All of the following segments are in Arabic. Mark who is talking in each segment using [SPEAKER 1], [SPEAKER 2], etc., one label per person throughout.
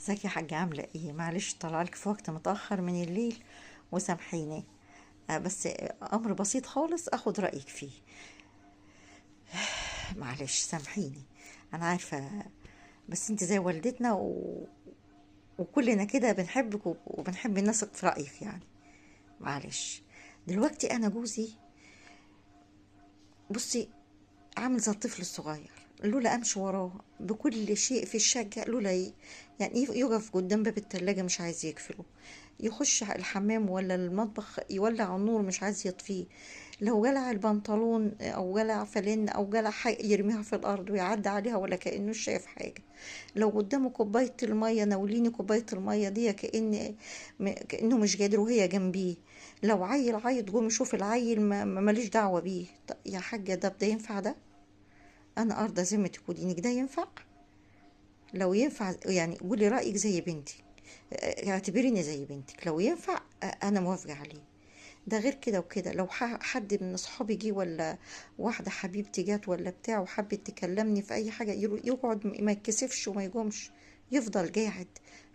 [SPEAKER 1] ازيك يا حاجة؟ عاملة ايه؟ معلش طلعلك في وقت متأخر من الليل وسامحيني. بس أمر بسيط خالص أخد رأيك فيه. معلش سامحيني. أنا عارفة، بس انت زي والدتنا وكلنا كده بنحبك وبنحب نثق في رأيك يعني. معلش، دلوقتي أنا جوزي، بصي، عامل زي الطفل الصغير. لولا امشي وراه بكل شيء في الشقه، لولا يعني يقف قدام باب التلاجة مش عايز يقفله، يخش على الحمام ولا المطبخ يولع النور مش عايز يطفيه، لو جلع البنطلون او جلع فلين او جلع حاجة يرميها في الارض ويعدي عليها ولا كأنه شايف حاجة. لو قدامه كوباية المية ناوليني كوباية المية دي كأنه مش قادر وهي جنبيه. لو عيل عيط قوم يشوف العيل، ماليش دعوة بيه. يا حاجة، ده ينفع ده؟ انا ارضى ذمتك ودينك، ده ينفع؟ لو ينفع يعني قولي رايك زي بنتي، اعتبريني زي بنتك. لو ينفع انا موافقه عليه. ده غير كده وكده، لو حد من اصحابي جه ولا واحده حبيبتي جات ولا بتاع وحبت تكلمني في اي حاجه، يقعد ما يتكسفش وما يقومش، يفضل قاعد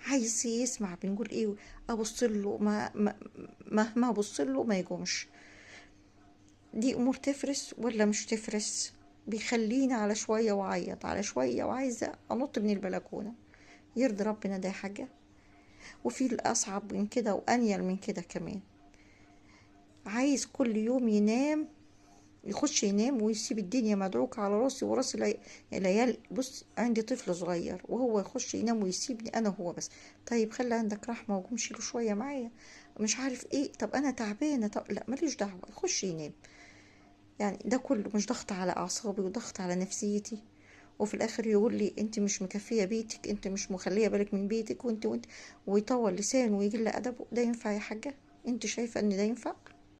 [SPEAKER 1] عايز يسمع بنقول ايه. ابص له مهما ابص له ما يقومش. دي امور تفرس ولا مش تفرس؟ بيخليني على شوية وعيط على شوية وعايزة انط من البلكونة. يرضي ربنا ده حاجة؟ وفي الاصعب من كده وانيل من كده كمان، عايز كل يوم ينام، يخش ينام ويسيب الدنيا مدعوكة على راسي وراس العيال. بص، عندي طفل صغير وهو يخش ينام ويسيبني انا هو بس. طيب خلي عندك رحمة وقوم شيله شوية معايا. مش عارف ايه، طب انا تعبانة، طب لا ماليش دعوة، يخش ينام. يعني ده كله مش ضغط على اعصابي وضغط على نفسيتي؟ وفي الاخر يقول لي انت مش مكفيه بيتك، انت مش مخليه بالك من بيتك، وانت ويطول لسانه ويجل ادبه. ده ينفع يا حاجه؟ انت شايفه ان ده ينفع؟